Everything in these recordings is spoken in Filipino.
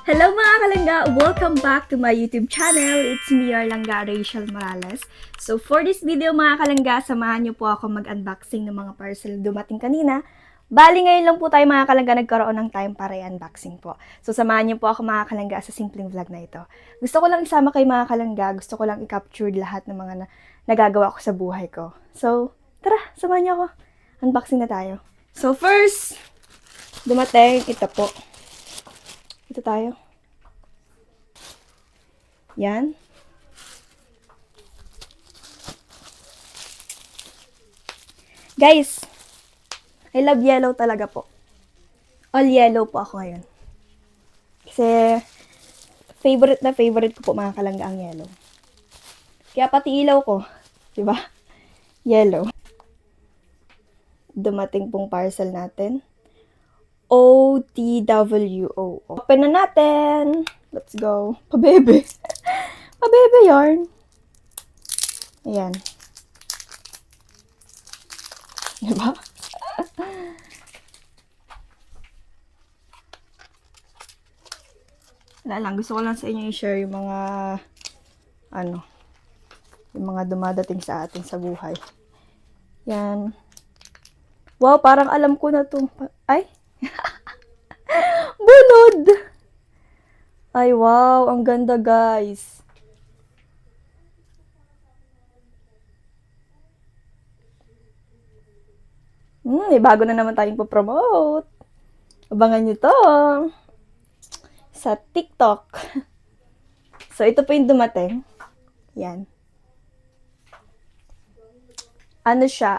Hello mga kalangga! Welcome back to my YouTube channel. It's me, your langga, Rachel Morales. So for this video mga kalangga, samahan niyo po ako mag-unboxing ng mga parcel dumating kanina. Bali ngayon lang po tayo mga kalangga nagkaroon ng time para i-unboxing po. So samahan niyo po ako mga kalangga sa simpleng vlog na ito. Gusto ko lang isama kay mga kalangga, gusto ko lang i-capture lahat ng mga nagagawa ko sa buhay ko. So tara, samahan niyo ako. Unboxing na tayo. So first, dumating ito po. Ito tayo. Yan. Guys, I love yellow talaga po. All yellow po ako ngayon. Kasi, favorite ko po mga kalangga ang yellow. Kaya pati ilaw ko, diba? Yellow. Dumating pong parcel natin. OTWO. Open na natin. Let's go. Pabebe. Pabebe yarn. Ayan. Diba? Wala lang. Gusto ko lang sa inyo i-share yung mga yung mga dumadating sa atin sa buhay. Yan. Wow, parang alam ko na to. Ay! Bunod! Ay, wow. Ang ganda, guys. May bago na naman tayong po-promote. Abangan nyo to. Sa TikTok. So, ito po yung dumating. Yan. Ano siya?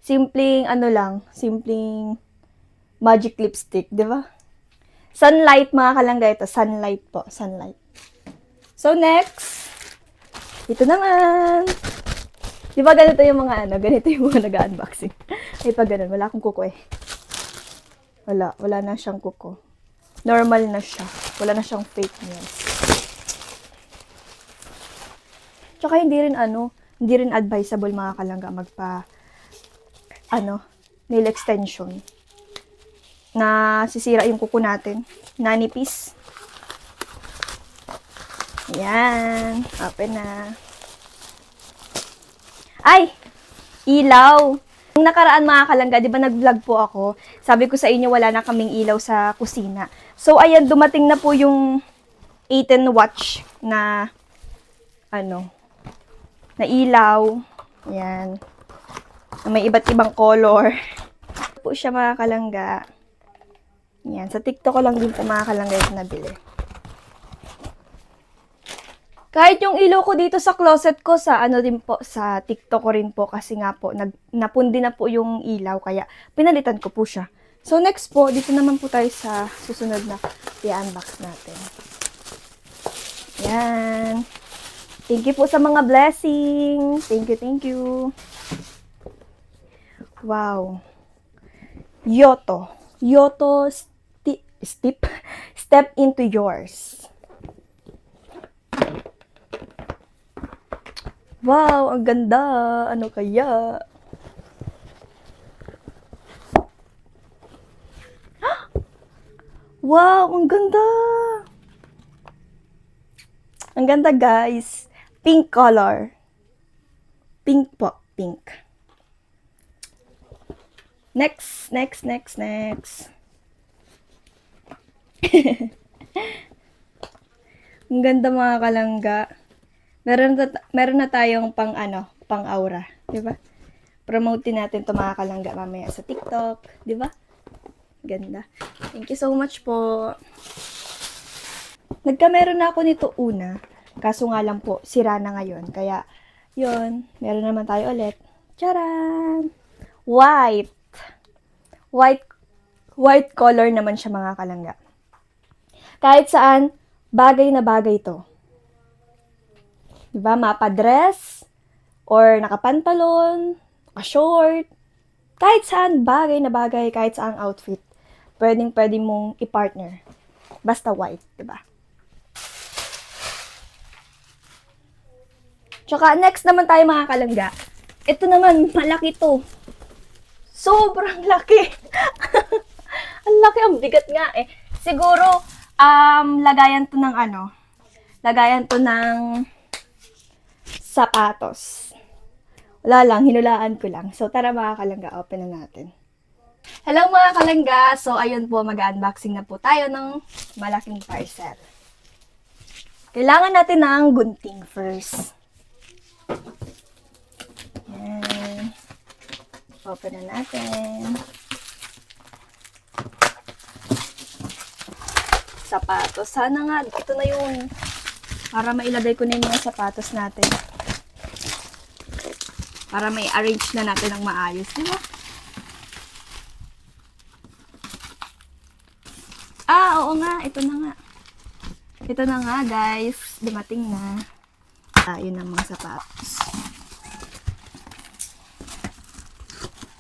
Simpleng magic lipstick, di ba? Sunlight, mga kalangga ito. Sunlight po. Sunlight. So, next. Ito naman. Di ba ganito yung mga ganito yung mga nag-unboxing. Ay, pag ganun. Wala akong kuko eh. Wala na siyang kuko. Normal na siya. Wala na siyang fake nails. Tsaka hindi rin advisable mga kalangga nail extension. Na sisira yung kuko natin. Nanipis. Yan. Open na. Ay! Ilaw! Yung nakaraan mga kalangga, di ba nag-vlog po ako? Sabi ko sa inyo, wala na kaming ilaw sa kusina. So, ayan, dumating na po yung 18 watch na na ilaw. Ayan. Na may iba't ibang color. Po siya mga kalangga. Yan. Sa TikTok ko lang din po mga kalangga ito nabili. Kahit yung ilaw ko dito sa closet ko, sa sa TikTok ko rin po kasi nga po, napundi na po yung ilaw, kaya pinalitan ko po siya. So next po, dito naman po tayo sa susunod na i-unbox natin. Yan. Thank you po sa mga blessings. Thank you. Wow. Yoto step into yours. Wow, ang ganda. Ano kaya? Wow, ang ganda. Ang ganda, guys. Pink color. Pink po, pink. Next. Ang ganda mga kalangga. Meron na tayong pang aura, 'di ba? Promote natin 'to mga kalangga mamaya sa TikTok, 'di ba? Ganda. Thank you so much po. Meron na ako nito una, kaso nga lang po sira na ngayon. Kaya 'yun, meron naman tayo ulit. Charan! White color naman siya mga kalangga. Kahit saan, bagay na bagay 'to. Diba? Mapa-dress, or nakapantalon, naka-short, kahit saan bagay na bagay, kahit saan outfit, pwede mong i-partner. Basta white, diba? Tsaka next naman tayo mga kalangga. Ito naman, malaki to. Sobrang laki. Ang laki, ang bigat nga eh. Siguro, Lagayan to ng ano? Lagayan to ng sapatos. Wala lang, hinulaan ko lang. So, tara mga kalangga, open na natin. Hello mga kalangga! So, ayun po, mag-unboxing na po tayo ng malaking parcel. Kailangan natin ng gunting first. Yan. Open na natin. Sapatos. Sana nga, ito na yung para mailagay ko na yung mga sapatos natin. Para may arrange na natin ng maayos. Diba? Oo nga. Ito na nga. Ito na nga, guys. Dumating na. Yun ang mga sapatos.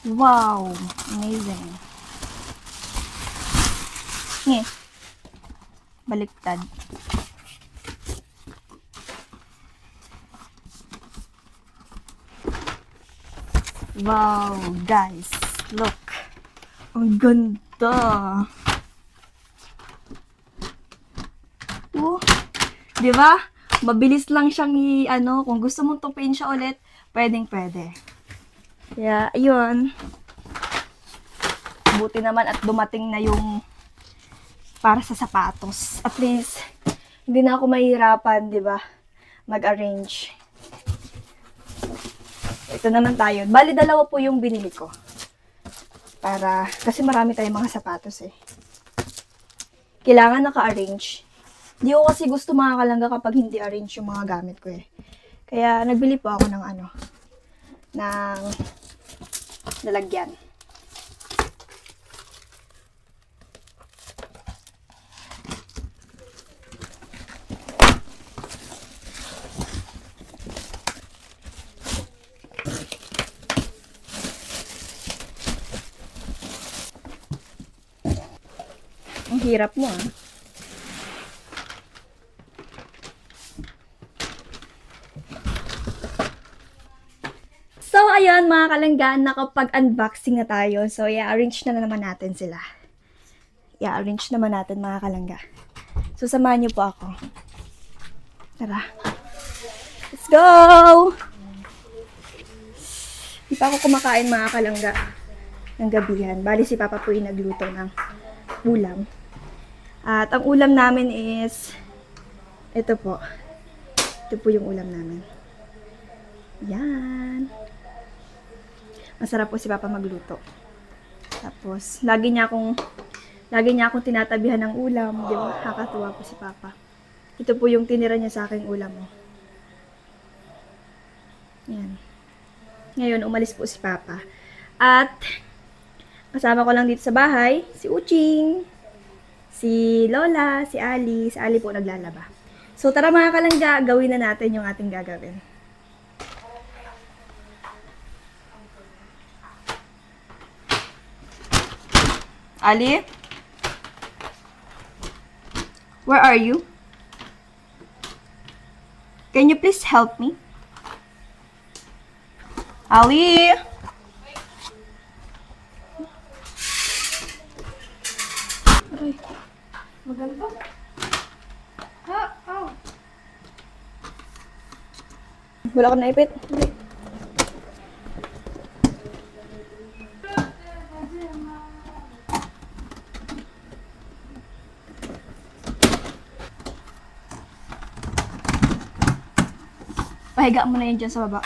Wow! Amazing. Baliktad. Wow, guys. Look. Ang ganda. Oh, 'di ba? Mabilis lang siyang kung gusto mong tupiin siya ulit, pwedeng-pwede. Kaya, ayun. Buti naman at dumating na yung para sa sapatos. At least, hindi na ako mahirapan, 'di ba? Mag-arrange. Ito naman tayo. Bali, dalawa po yung binili ko. Kasi marami tayong mga sapatos eh. Kailangan naka-arrange. Hindi ko kasi gusto mga kalangga kapag hindi arrange yung mga gamit ko eh. Kaya, nagbili po ako ng ng lalagyan. Ang hirap mo ah. So, ayun mga kalanggaan, nakapag-unboxing na tayo. So, i-arrange na naman natin sila. I-arrange naman natin mga kalangga. So, samahan niyo po ako. Tara. Let's go! Di pa ako kumakain mga kalangga ng gabihan. Bali si Papa po yung nagluto ng ulam. At ang ulam namin is ito po. Ito po yung ulam namin. Yan. Masarap po si Papa magluto. Tapos, lagi niya akong tinatabihan ng ulam. Di ba? Nakakatuwa po si Papa. Ito po yung tinira niya sa aking ulam. Oh. Yan. Ngayon, umalis po si Papa. At, kasama ko lang dito sa bahay, si Uching, si Lola, si Ali. Si Ali po naglalaba. So, tara mga kalangga, gawin na natin yung ating gagawin. Ali? Where are you? Can you please help me? Ali? Aray. Maganda. Wala ka naipit. Pahiga mo na yun dyan sa baba.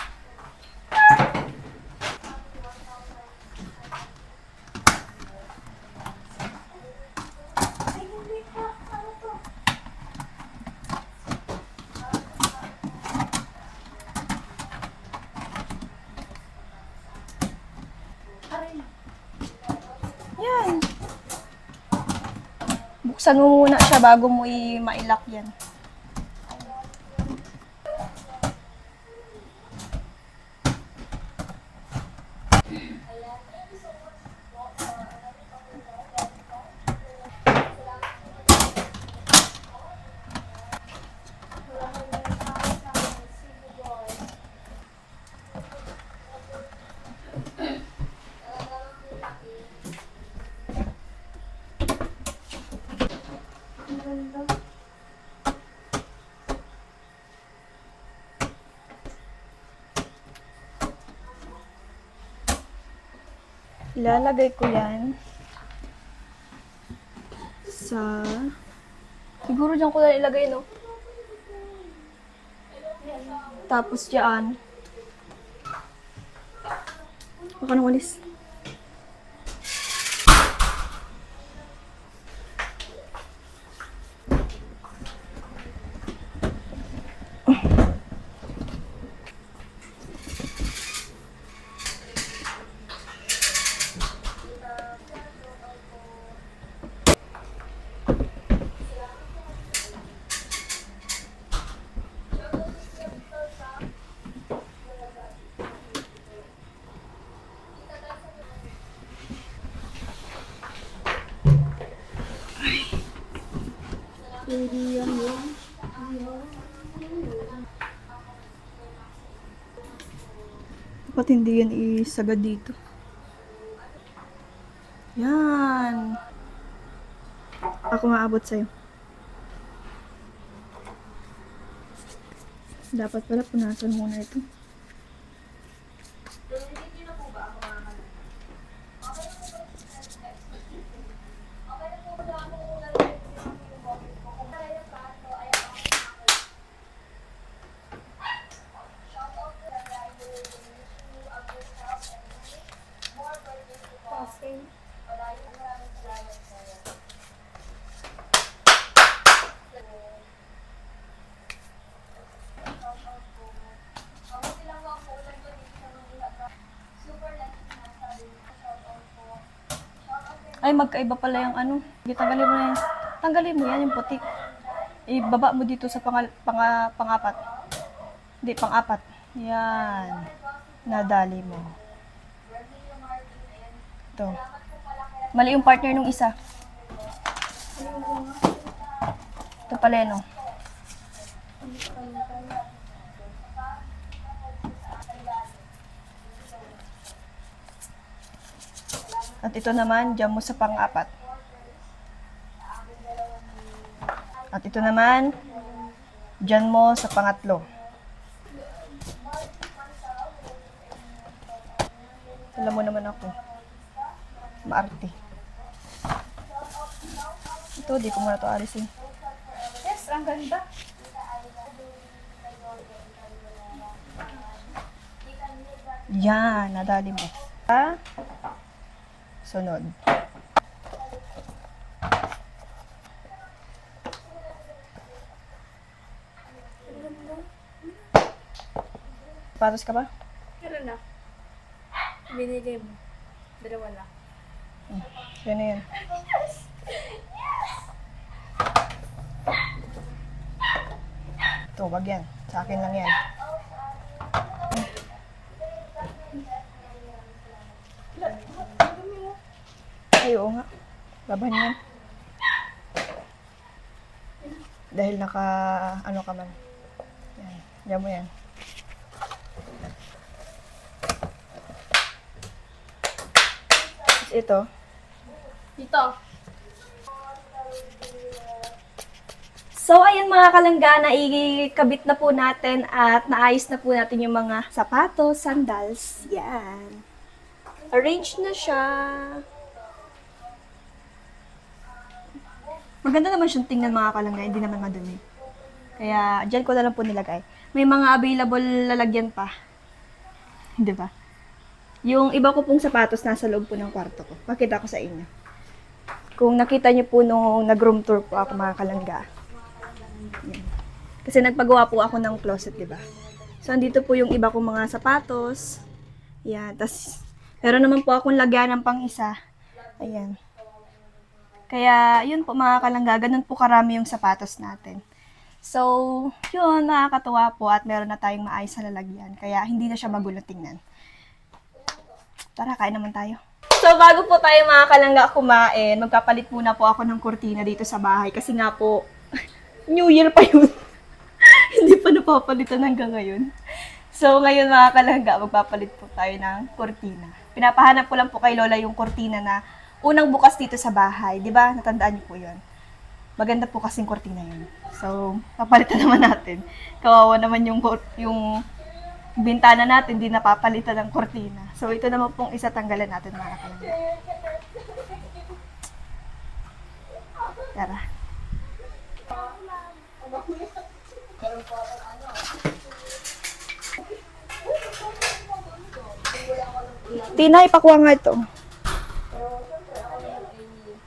Yan. Buksan mo muna siya bago mo mailak yan. Ilalagay ko yan sa... Siguro dyan ko na ilagay, no? Tapos dyan. Baka nang walis. Dapat hindi yan isagad dito. Yan. Ako maabot sa'yo. Dapat pala punasan muna ito. Ay, magkaiba pala yung ano. Tanggalin mo na yan. Tanggalin mo yan, yung puti. Ibaba mo dito sa pangapat. Hindi, pang-apat. Yan. Nadali mo. Ito. Mali yung partner nung isa. Ito pala yun, oh. At ito naman, dyan mo sa pang-apat. At ito naman, dyan mo sa pangatlo. Alam mo naman ako. Maarte. Ito, di ko muna ito alisin. Yes, ang ganda. Yan, nadali mo. Sunod. Patos ka ba? Meron na. Binigay mo. Dalawa na. Yan na yan. Ito, wag yan. Sa akin lang yan. Ay, oo nga. Laban yan. Dahil naka, ano ka man. Yan. Diyan mo yan. Tapos ito. Dito. So, ayun mga kalangga, naikabit na po natin at naayos na po natin yung mga sapatos, sandals. Yan. Arrange na siya. Maganda naman siyang tingnan mga kalangga, hindi naman madumi. Kaya, dyan ko na lang po nilagay. May mga available lalagyan pa. Di ba? Yung iba ko pong sapatos nasa loob po ng kwarto ko. Pakita ko sa inyo. Kung nakita niyo po nung nag-room tour po ako mga kalangga. Yan. Kasi nagpagawa po ako ng closet, di ba? So, andito po yung iba kong mga sapatos. Yan. Tapos, meron naman po akong lagyan ng pang isa. Ayan. Kaya, yun po mga kalangga, ganun po karami yung sapatos natin. So, yun, nakakatuwa po at meron na tayong maayos na lalagyan. Kaya, hindi na siya magulo tingnan. Tara, kain naman tayo. So, bago po tayo mga kalangga kumain, magpapalit muna po ako ng kurtina dito sa bahay. Kasi nga po, New Year pa yun. Hindi pa napapalitan hanggang ngayon. So, ngayon mga kalangga, magpapalit po tayo ng kurtina. Pinapahanap ko lang po kay Lola yung kurtina na unang bukas dito sa bahay. Di ba? Natandaan niyo po yun. Maganda po kasing kortina yun. So, papalitan naman natin. Kawawa naman yung bintana natin, di napapalitan ng kortina. So, ito naman pong isa tanggalan natin mga kalangga. Tara. Tinay, pakuha nga ito.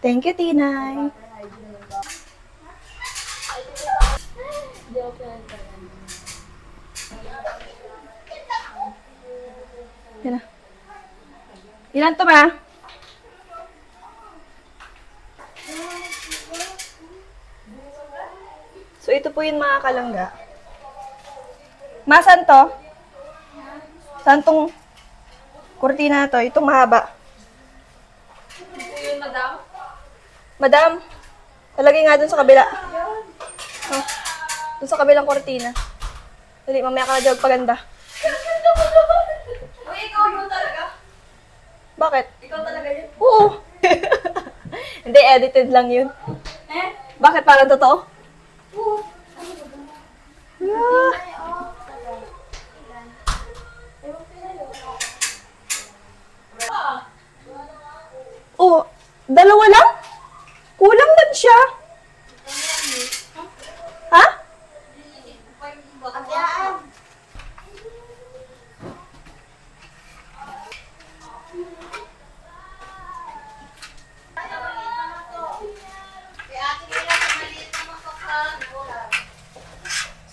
Thank you, Tinay. Yan na. Ilan to ba? So, ito po yung mga kalangga. Masan to? Saan tong kurtina na to? Itong mahaba. Yun, madam? Madam, talagay nga dun sa kabila. Oh, dun sa kabilang kurtina. Dali, mamaya ka na dyan paganda. Uy, ikaw yun talaga? Bakit? Ikaw talaga yun? Oo. Hindi, edited lang yun. Eh? Bakit? Parang totoo? Oo. Ah. Oh, dalawa lang? Kulang man siya. Ha?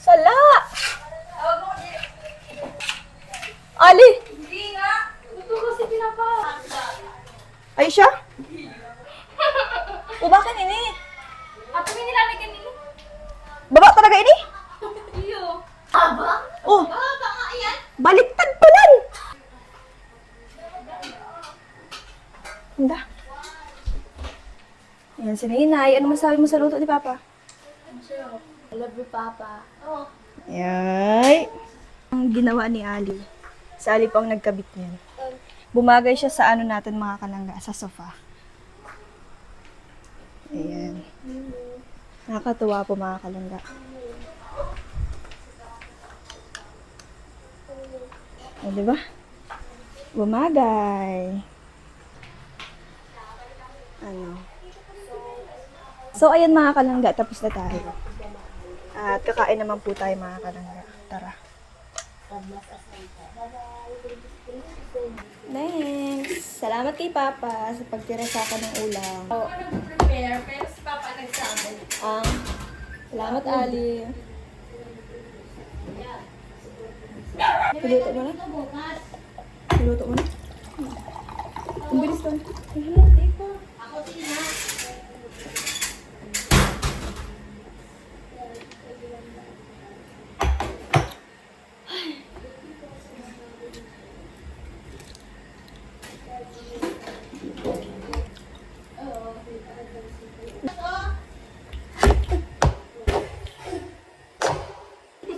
Sala! Ali! Hindi nga. Ito kasi pinapa. Ay siya? O bakit ini? At may nilalagyan nila. Baba talaga ini? Iyo. Aba? Oh, Aba nga yan. baliktad pala. Handa. Ayan si Ninay. Ano masabi mo sa luto ni Papa? I love you, Papa. Oh. Ay. Ang ginawa ni Ali. Si Ali po ang nagkabit niyan. Bumagay siya sa ano natin mga kalangga, sa sofa. Ayan. Nakakatuwa po mga kalangga. O, diba? Bumagay. Ano? So, ayan mga kalangga, tapos na tayo. At kakain naman po tayo mga kalangga. Tara. Thanks! Salamat kay Papa sa pagtira sa akin ng ulam. Ako nag-prepare, pero si Papa nagsabi. Salamat, Ali. Niluto mo na? Niluto mo na? Ang bilis doon. Ako sina.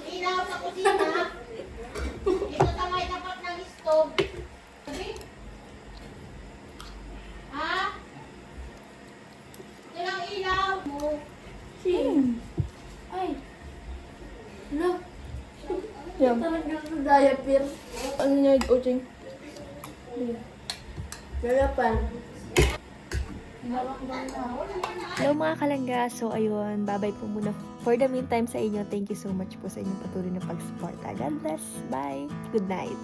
Ilaw sa kusina. Dito sa may tapat ng stove. Ha? Ito lang ilaw mo. Ay. No. Yan. Talaga sa diaper. Ano niya, Ojeng? Galapan. Hello mga kalangga. So ayun, bye-bye po muna for the meantime sa inyo. Thank you so much po sa inyong patuloy na pag-support. God bless. Bye. Good night.